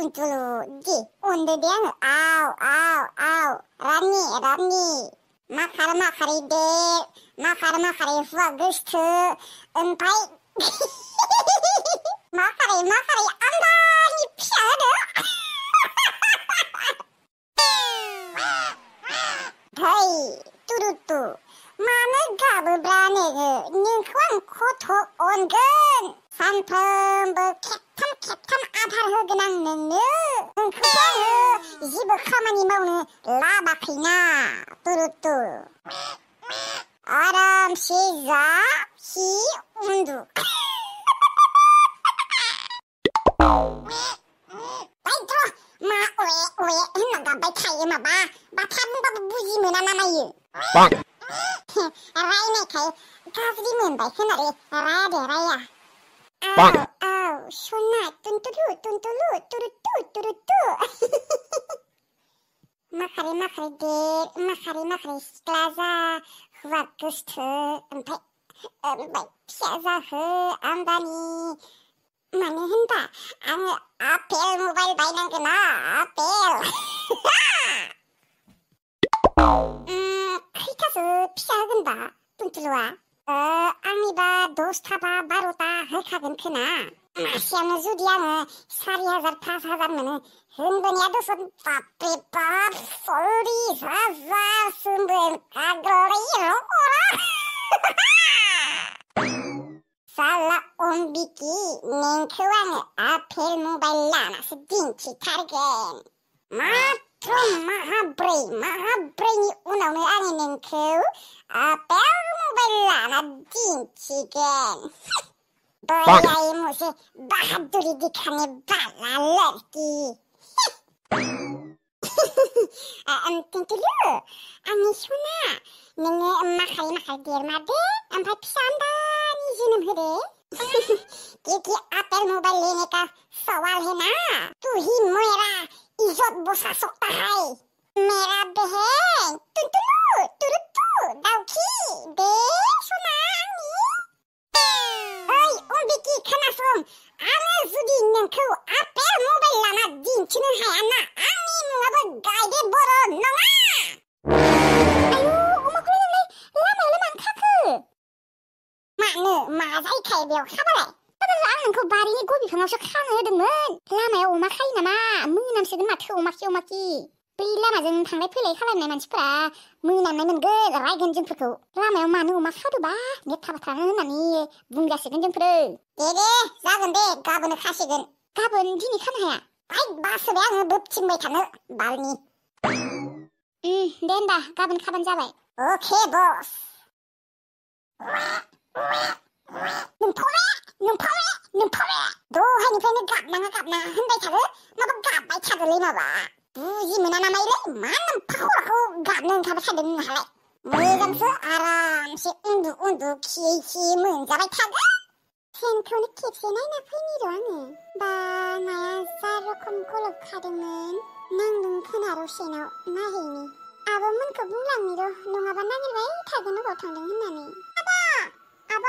Tuntulu, di, onde dia au, Rani, makar de, makar vagustu, empai, makar, andani piada. Hai, turutu, mana gabu brane, nyukwang koto ongen, 산텀 캡탐 아파르그낭 능느 그거는 집을 가만히 먹는 라바키나 뚜루뚜 아람 시자 히 운두 빨리 마 왜 했나가 빨리 마 타분바부 무지무나 나마유 빵 라이네 카이 가스리문 바이 그날에 라야 아우, 쇼나, 뚠뚜루, 뚜루뚜. 마카리, 스클라자, 후아쿠스트, 피아자, 안다니, 많이 한다. 아펠 모바일 바이난구나, 아펠. 크리카스 피아근다, 뚠뚜루와. 아미바 도스타바 바로다 흑하근 크나 마시아는 주디아는 사리하자 파사자면은 흥분이야 도선 빠삐빠 소리 사사 순분 가그로리 로고라 살라 온비기 닝크왕 아펠 모바일 라나스 딘치 타르겐 마하브레이니 우나우는 아니는 그 아펠 모바일라나 딘치겐 뭐야이 무슨 바하두리 디칸에 발랄레기 뚱뚜루 아니 쇼나 너네 마카리 디르마데 안파 피안다니 지는 흐레 이기 아펠 모바일이니까 서왈해나 뚜히 뭐해라 이것 보사 속다 하이 메라 베행 뚠뚜루 뚜루뚜 나우키 네 소나니 어이 온비키 카나솜 아는 수디 있는 그 아펠 모바일라나 딘치는 하야나 아니 무아버 가이드 보러 농아 아유 오마 그러는데 라마일만 카크 마느 마자이 카이베오 하바래 아는 그 바리니 고비 병없어 카는 애들은 라마야 오마 카이나마 무남색은 마트 오마키 삐라마전 당래 플레이 칼라네 만치프라 무남나는 그 라이건 점프고 라마야 마는 오마 카도바 내 타바타는 아니 문가식은 점프를 예네 작은데 가분은 카식은 가분 디니 카나야 아이 마스량 묵침을 타는 말니 낸다 가분 카반 잡아이 오케이 보스 눈포래 노하니 배는 갑나 한발 차를 나도 갑발 차를 이마봐 무지무나 나마이래 많은 파워라고 갑는 갑을 차는 할래 무이감수 아람시 운두 키히 문잡을 차가 센토니 킵세나이나 푸니로하네 바나야 사르콤 콜록 카드문 낭둥 크나로 시노 나히니 아범은 그 물랑미로 농아바 나길왜 타그는 고탕등 흔나니 아바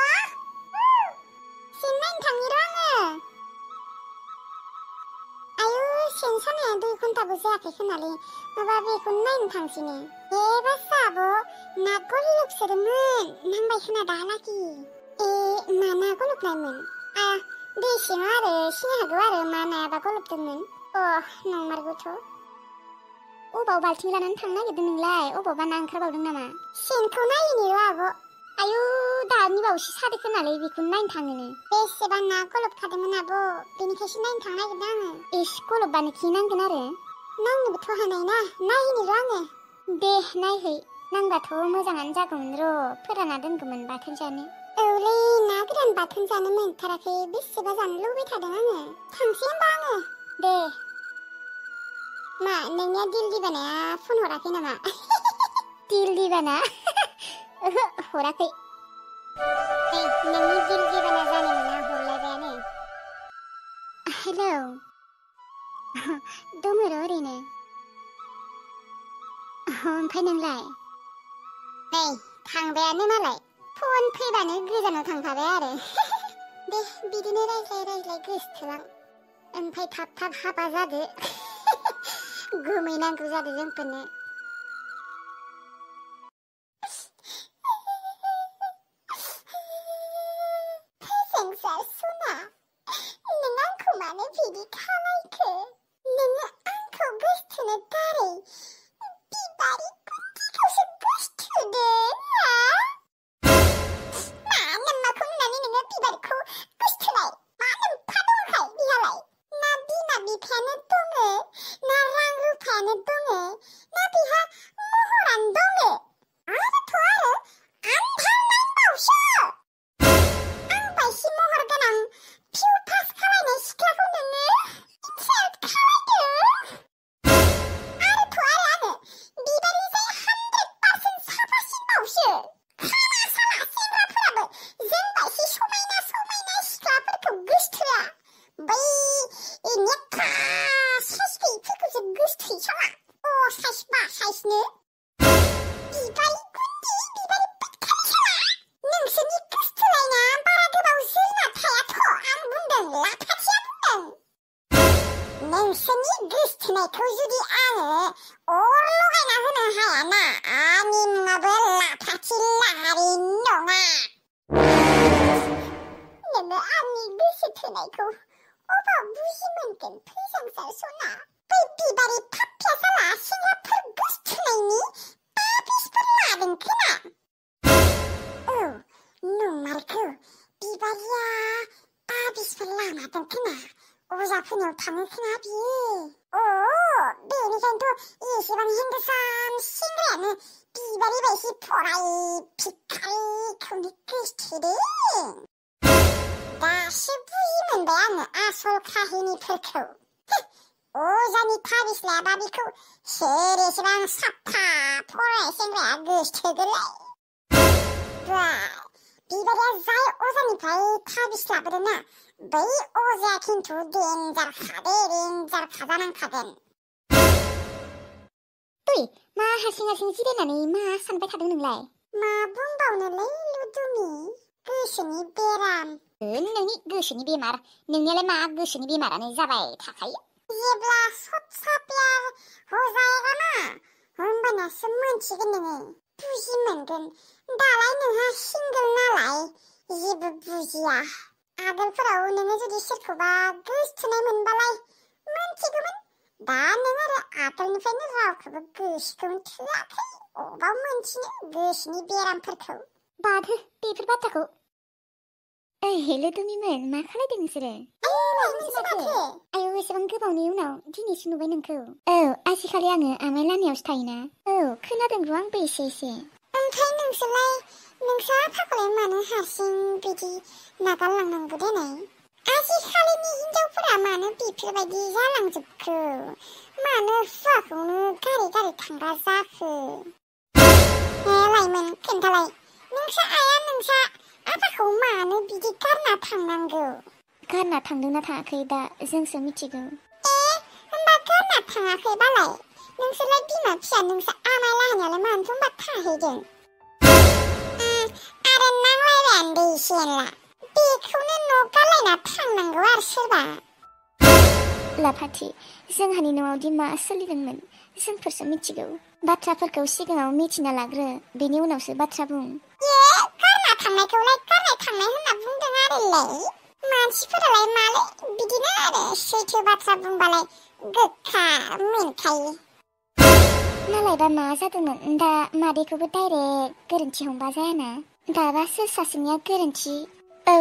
신나인 당이랑은 아유 신선해 너 군다부지 앞에 흔나리 너바비 군나인 당신이 예바사보 나 꼴룩스름은 낭바이 흔하다 하나기 마나 꼴룩나이문 아야 네 신화를 신하그와를 마나야바 꼴룩듣는 농마르구토 오바오발 팅라는 탕나게 듣는라이 오바오바 난 그러바우등나마 신코나이니로 하고 아유 나 언니가 옷이 사드 끝나래 비 굿나인 당이네 베스반 나 꼴롭 카드문 하고 비니케시 나인 당나기다는 이씨 꼴롭 바네 기난 그나래 낭누부터 하나이나 나이니로 하네 네 나이흐이 낭바 더 모장한 자금으로 풀어나든 그만 바튼자네 우리 나그란 바튼자는 타라케 비스바잔 로비 타등하네 당신 방에 네 마 냉야 딜리바네야 폰 호라키나마 딜리바나 호라키 에이 냉이 딜리바나 자네나 홀라베네 헬로 너무 어리네 파이능라이 에이 당배야네 말라이 폰 페이바는 그자노 당파배야래 네 미드네 라이라이 그스트랑 ओमफ्राय थाब थाब हाबा जादो गोमैनांगौ जादो जोंफोरनो फोजोंसार सना नों आंखौ मानो बिदि खालायखो नोङो आंखौ गोसथोनो दारै बिबारि गुन्दिखौसो गोसथोदो हा मा नोम्माखौ नुनानै नोङो बिबारिखौ गोसथोनाय मा नोम्फा दंखाय बिहालाय ना बिमा बिफायानो दङो ना रां रुफायानो दङो ना बिहा महरानो दङो आरोथ' आरो आन्धारनायबावसो आं बायसि महर गोनां पिउ पास खालायनाय सिख्लाखौ नोङो इनसाल्ट खालायदों आरोथ' आरो आङो बिबारिनिफ्राय 100% साफासिनबावसो खाना साला सेंग्राफोराबो जों बायसि समायना समायना सिख्लाफोरखौ गोसथोआ बै नेख्रा साइस गैयिफोरखौसो गोसथोयो साला साइस बा साइसनो बिबारि गुन्दि बिबारि पेटखानि साला नोंसोरनि गोसथोलायना बारा गोबाव जोरना थायाथ' आं बुंदों लाफाथिया बुंदों नोंसोरनि गोसथोनायखौ जुदि आङो अर लगायना होनो हायाना आंनि मुङाबो लाफाथि लाहारि नङा नोङो आंनि गोसो थोनायखौ अबाव बुजि मोनगोन फोजोंसार सना बै बिबारि फाफ्लिया साला सेंग्राफोर गोसथोनायनि ताबिजफोर लादों खोमा औ नंमारगौ बिबारिया ताबिजफोर लामारदों खोमा अजाफोरनियाव थाङो खोमा बियो बेनिखायनोथ' एसेबां हिन्दुसान सेंग्रायानो बिबारि बायसि फराय भिखारिखौनो गोसथोदों दासो बुजि मोनबाय आङो आसल काहिनिफोरखौ अजानि ताबिज लायाबा बेखौ सोर एसेबां साफा फरायनाय सेंग्राया गोसथोगोनलाय बिबारिया जाय अजानिफ्राय ताबिज लाबोदोंना बै अजाया खिन्थु डेन्जारखा जानांखागोन मा हारसिं हारसिं जिरायनानै मा सानबाय थादों नोंलाय मा बुंबावनोलै लुदुमि गोसोनि बेराम नोंनि गोसोनि बेमार नोंनियालाय मा गोसोनि बेमारानो जाबाय थाखायो जेब्ला सच्चा प्यार हो जाएगा ना होमबानासो मोनथिगोन नोङो बुजि मोनगोन दालाय नोंहा सिंगोल नालाय जेबो बुजिया आगोलफोराव नोङो जुदि सोरखौबा गोसथोनाय मोनबालाय मोनथिगौमोन दा नों आरो आगोलनिफ्रायनो रावखौबो गोसोखौनो थोआखै अबाव मोनथिनो गोसोनि बेरामफोरखौ बादो बेफोर बाथ्राखौ लुदुमिमोन मा खालायदों नोंसोरो आयौ एसेबां गोबावनि उनाव दिनैसो नुबाय नोंखौ आजिखालि आङो आमाइ लामायावसो थायोना खोनादों र' आंबो एसे ओमफ्राय नोंसोरलाय नोंसा आफाखौलाय मानो हारसिं बिदि नागारलांनांगौ देनाय आजिखालिनि हिनजावफोरा मानो बेफोरबायदि जालांजोबखो मानो हौवाखौनो गारै गारै थांग्रा जाखो लाइमोन खोन्थालाय नोंसा आइया नोंसा आफाखौ मानो बिदि गारना थांनांगौ गारना थांदोंना थाङाखै दा जोंसो मिथिगौ होमबा गारना थाङाखैबालाय नोंसोरलाय बिमा फिसा नोंसा आमाइ लाहानियालाय मानोथो होमबा थाहैदों आरो नांलायबायानो दे एसे एनला बेखौनो न' गारलायना थांनांगौ आरो सोरबा लाफाथि जोंहानि न'आवदि मा सोलिदोंमोन जोंफोरसो मिथिगौ बाथ्राफोरखौ सिगाङाव मिथिना लाग्रो बेनि उनावसो बाथ्रा बुं गारना थांनायखौलाय गारनाय थांनाय होनना बुंदों आरोलाय मानसिफोरालाय मालाय बिदिनो आरो सैथो बाथ्रा बुंबालाय गोखा मोनखायो नालायबा मा जादोंमोन दा मादैखौबो डाइरेक्ट गोरोन्थि हमबा जायाना दाबा सोर सासेनिया गोरोन्थि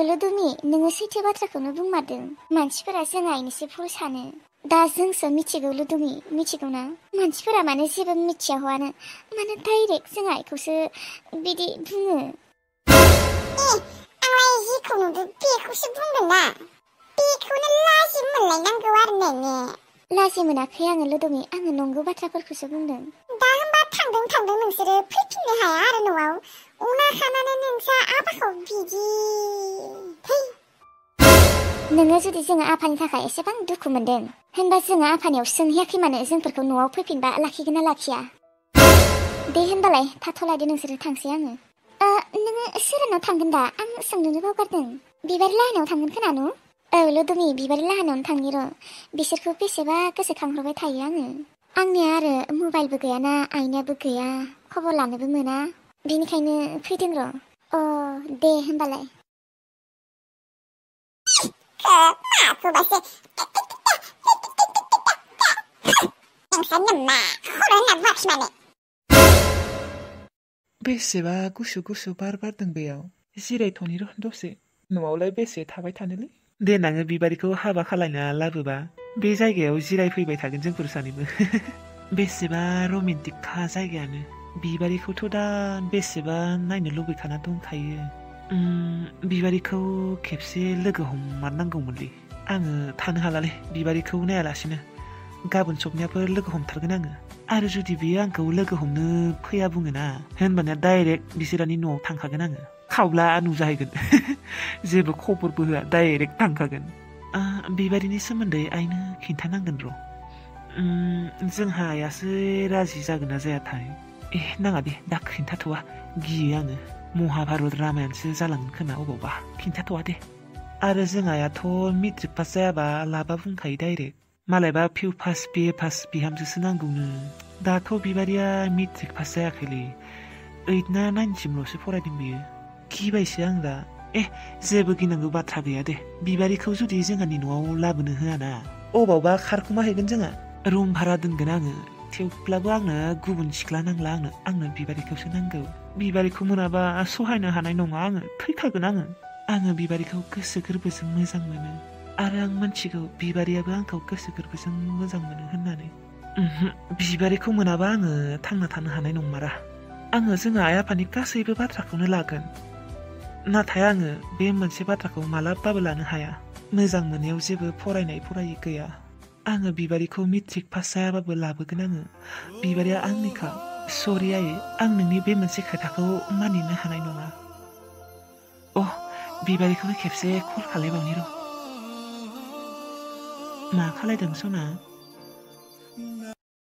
लुदुमि नोङो सैथो बाथ्राखौनो बुंमारदों मानसिफोरा जों आइनिसो भुल सानो दा जोंसो मिथिगौ लुदुमि मिथिगौ ना मानसिफोरा मानो जेबो मिथिया हवानो मानो डाइरेक्ट जों आइखौसो बिदि बुङो आंलाय जिखौ नुदों बेखौसो बुंदों ना बेखौनो लाजि मोनलायनांगौ आरो नोङो लाजि मोनाखै आङो लुदुमि आङो नंगौ बाथ्राफोरखौसो बुंदों दा होमबा थांदों नोंसोरो फैफिननो हाया आरो न'आव उना खानानै नोंसा आफाखौ बिदि नोङो जुदि जोङो आफानि थाखाय एसेबां दुखु मोनदों होनबा जोङो आफानियाव सोंहैयाखै मानो जोंफोरखौ न'आव फैफिनबा लाखिगोन ना लाखिया दे होनबालाय थाथ'लायदो नोंसोरो थांसै आङो नोङो सोरनाव थांगोन दा आं सोंनोनो बावगारदों बिबार लाहानाव थांगोन खोनानु लोदोनि बिबारि लाहानावनो थांनि र' बिसोरखौ बेसेबा गोसोखांहरबाय थायो आङो आंनिया आरो मबाइलबो गैयाना आइनाबो गैया खबर लानोबो मोना बेनिखायनो फैदों र' दे होमबालाय माखौबासो नोंसोरनो मा खर' होनना बुङाखिसै माने बेसेबा गुसु गुसु बार बारदों बेयाव जिरायथ'नि र' दसे न'आवलाय बेसे थाबाय थानोलै देनाङो बिबारिखौ हाबा खालायना लाबोबा बे जायगायाव जिरायफैबाय थागोन जोंफोर सानैबो बेसेबा रमेन्टिकखा जायगायानो बिबारिखौथ' दा बेसेबा नायनो लुबैखाना दंखायो बिबारिखौ खेबसे लोगो हममारनांगौमोनलै आङो थानो हालालै बिबारिखौ नायालासिनो गाबोन सबनियाफोर लोगो हमथारगोन आङो आरो जुदि बियो आंखौ लोगो हमनो फैया बुङोना होनबाना डाइरेक्ट बिसोरानि न'आव थांखागोन आङो खावब्ला नुजाहैगोन जेबो खबरबो होआ डाइरेक्ट थांखागोन बिबारिनि सोमोन्दै आइनो खिन्थानांगोन र' जोंहा आइयासो राजि जागोन ना जायाथाय नाङा दे दा खिन्थाथ'वा गियो आङो महाभारत रामायणसो जालांगोन खोमा अबावबा खिन्थाथ'वा दे आरो जों आइयाथ' मेट्रिक पास जायाबा लाबा बुंखायो डाइरेक्ट मालायबा पिउ पास बिए पास बिहामजोसो नांगौनो दाथ' बिबारिया मेट्रिक पास जायाखैलै 8 ना 9सिमल'सो फरायदों बियो गिबायसो आं दा जेबो गिनांगौ बाथ्रा गैया दे बिबारिखौ जुदि जोंहानि न'आव लाबोनो होआना अबावबा खारखुमाहैगोन जोंहा रुम भारा दोनगोन आङो थेवब्लाबो आंनो गुबुन सिख्ला नांला आंनो बिबारिखौसो नांगौ बिबारिखौ मोनाबा सहायनो हानाय नङा आङो थैखागोन आङो बिबारिखौ गोसो गोरबोजों मोजां मोनो आरो आं मिथिगौ बिबारियाबो आंखौ गोसो गोरबोजों मोजां मोनो होननानै बिबारिखौ मोनाबा आङो थांना थानो हानाय नंमारा आङो जोंहा आइ आफानि गासैबो बाथ्राखौनो लागोन नाथाय आङो बे मोनसे बाथ्राखौ मालाबाबो लानो हाया मोजां मोननायाव जेबो फरायनाय गैया आङो बिबारिखौ मेट्रिक पास जायाबाबो लाबोगोन आङो बिबारिया आंनिखा सरि आइ आं नोंनि बे मोनसे खोथाखौ मानिनो हानाय नङा बिबारिखौनो खेबसे कल खालायबावनि र' मा खालायदों सना